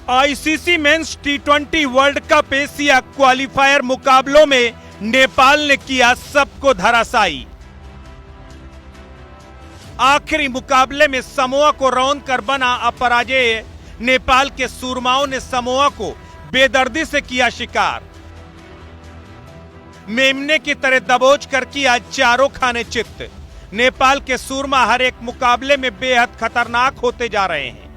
ICC men's टी20 world cup Asia qualifier मुकाबलों में नेपाल ने किया सबको धराशायी। आखिरी मुकाबले में समोआ को रौंद कर बना अपराजेय नेपाल के सूरमाओं ने समोआ को बेदर्दी से किया शिकार। मेमने की तरह दबोच कर किया चारों खाने चित्त। नेपाल के सूरमा हर एक मुकाबले में बेहद खतरनाक होते जा रहे हैं।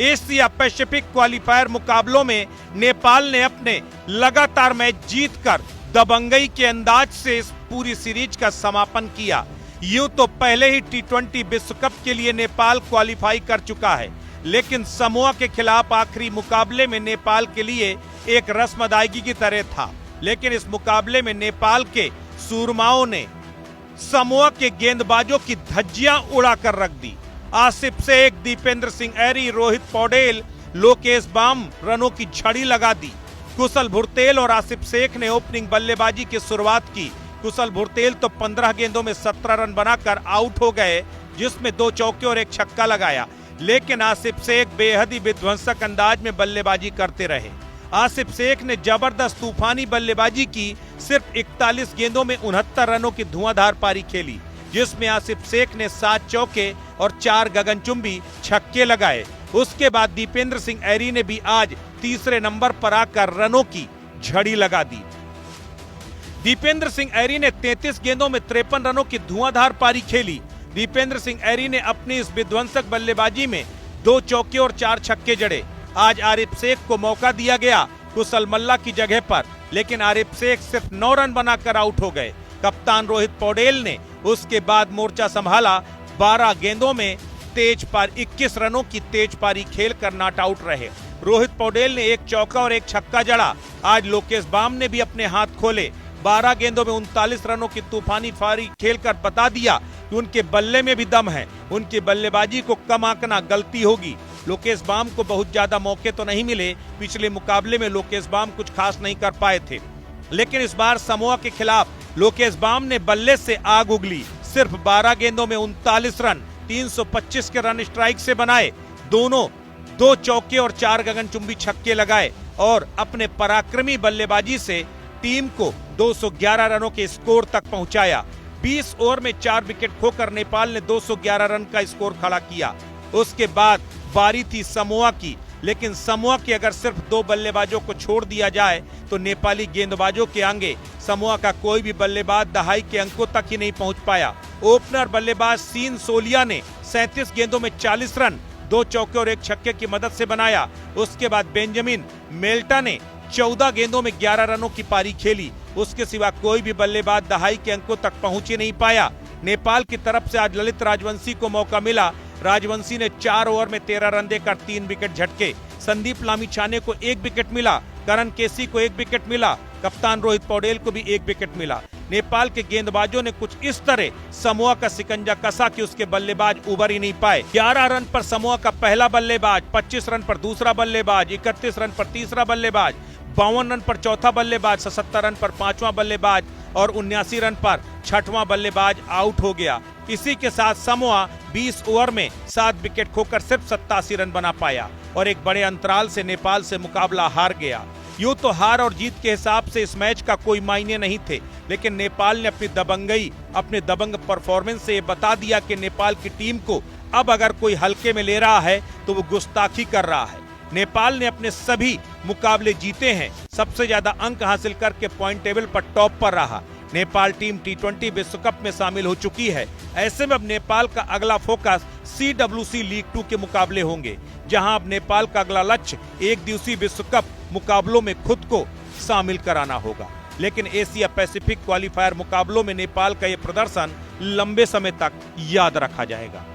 एशिया पैसिफिक क्वालिफायर मुकाबलों में नेपाल ने अपने लगातार मैच जीतकर दबंगई के अंदाज से इस पूरी सीरीज का समापन किया। यूं तो पहले ही टी20 विश्व कप के लिए नेपाल क्वालिफाई कर चुका है, लेकिन समोआ के खिलाफ आखिरी मुकाबले में नेपाल के लिए एक रस्म अदायगी की तरह था। लेकिन इस मुकाबले में नेपाल के सूरमाओं ने समोआ के गेंदबाजों की धज्जियां उड़ाकर रख दी। आसिफ शेख, दीपेंद्र सिंह ऐरी, रोहित पौडेल, लोकेश बाम रनों की झड़ी लगा दी। कुशल भुरतेल और आसिफ शेख ने ओपनिंग बल्लेबाजी की शुरुआत की। कुशल भुरतेल तो 15 गेंदों में 17 रन बनाकर आउट हो गए, जिसमें 2 चौके और 1 छक्का लगाया। लेकिन आसिफ शेख बेहद ही विध्वंसक अंदाज में बल्लेबाजी करते रहे। आसिफ शेख ने जबरदस्त तूफानी बल्लेबाजी की। सिर्फ 41 गेंदों में 69 रनों की धुआंधार पारी खेली, जिसमें आसिफ शेख ने 7 चौके और 4 गगनचुंबी छक्के लगाए। उसके बाद दीपेंद्र सिंह ऐरी ने भी आज तीसरे नंबर पर आकर रनों की झड़ी लगा दी। दीपेंद्र सिंह ऐरी ने 33 गेंदों में 53 रनों की धुआंधार पारी खेली। दीपेंद्र सिंह ऐरी ने अपनी इस विध्वंसक बल्लेबाजी में 2 चौके और 4 छक्के जड़े। आज आरिफ शेख को मौका दिया गया कुशल मल्ला की जगह पर, लेकिन आरिफ शेख सिर्फ 9 रन बनाकर आउट हो गए। कप्तान रोहित पौडेल ने उसके बाद मोर्चा संभाला। 12 गेंदों में 21 रनों की तेज पारी खेलकर नॉट आउट रहे। रोहित पौडेल ने 1 चौका और 1 छक्का जड़ा। आज लोकेश बाम ने भी अपने हाथ खोले। 12 गेंदों में 39 रनों की तूफानी पारी खेलकर बता दिया कि उनके बल्ले में भी दम है। उनकी बल्लेबाजी को कम आंकना गलती होगी। लोकेश बाम को बहुत ज्यादा मौके तो नहीं मिले। पिछले मुकाबले में लोकेश बाम कुछ खास नहीं कर पाए थे, लेकिन इस बार समोआ के खिलाफ लोकेश बाम ने बल्ले से आग उगली। सिर्फ 12 गेंदों में 39 रन 325 के रन स्ट्राइक से बनाए। दोनों 2 चौके और 4 गगनचुंबी छक्के लगाए और अपने पराक्रमी बल्लेबाजी से टीम को 211 रनों के स्कोर तक पहुंचाया। 20 ओवर में 4 विकेट खोकर नेपाल ने 211 रन का स्कोर खड़ा किया। उसके बाद बारी थी समोआ की, लेकिन समोआ के अगर सिर्फ 2 बल्लेबाजों को छोड़ दिया जाए तो नेपाली गेंदबाजों के आगे समोआ का कोई भी बल्लेबाज दहाई के अंकों तक ही नहीं पहुंच पाया। ओपनर बल्लेबाज सीन सोलिया ने 37 गेंदों में 40 रन 2 चौके और 1 छक्के की मदद से बनाया। उसके बाद बेंजामिन मेल्टा ने 14 गेंदों में 11 रनों की पारी खेली। उसके सिवा कोई भी बल्लेबाज दहाई के अंकों तक पहुंच ही नहीं पाया। नेपाल की तरफ से आज ललित राजवंशी को मौका मिला। राजवंशी ने 4 ओवर में 13 रन देकर 3 विकेट झटके। संदीप लामिछाने को 1 विकेट मिला। करण केसी को 1 विकेट मिला। कप्तान रोहित पौडेल को भी 1 विकेट मिला। नेपाल के गेंदबाजों ने कुछ इस तरह समोआ का शिकंजा कसा कि उसके बल्लेबाज उबर ही नहीं पाए। 11 रन पर समोआ का पहला बल्लेबाज, 25 रन पर दूसरा बल्लेबाज, 31 रन पर तीसरा बल्लेबाज, 52 रन पर चौथा बल्लेबाज, 77 रन पर पांचवा बल्लेबाज और 79 रन पर छठवां बल्लेबाज आउट हो गया। इसी के साथ समोआ 20 ओवर में 7 विकेट खोकर सिर्फ 87 रन बना पाया और एक बड़े अंतराल से नेपाल से मुकाबला हार गया। यूं तो हार और जीत के हिसाब से इस मैच का कोई मायने नहीं थे, लेकिन नेपाल ने अपनी दबंगई, अपने दबंग परफॉर्मेंस से ये बता दिया कि नेपाल की टीम को अब अगर कोई हल्के में ले रहा है तो वो गुस्ताखी कर रहा है। नेपाल ने अपने सभी मुकाबले जीते हैं। सबसे ज्यादा अंक हासिल करके पॉइंट टेबल पर टॉप पर रहा। नेपाल टीम टी20 विश्व कप में शामिल हो चुकी है। ऐसे में अब नेपाल का अगला फोकस CWC लीग 2 के मुकाबले होंगे, जहां अब नेपाल का अगला लक्ष्य 1 दिवसीय विश्व कप मुकाबलों में खुद को शामिल कराना होगा। लेकिन एशिया पैसिफिक क्वालिफायर मुकाबलों में नेपाल का ये प्रदर्शन लंबे समय तक याद रखा जाएगा।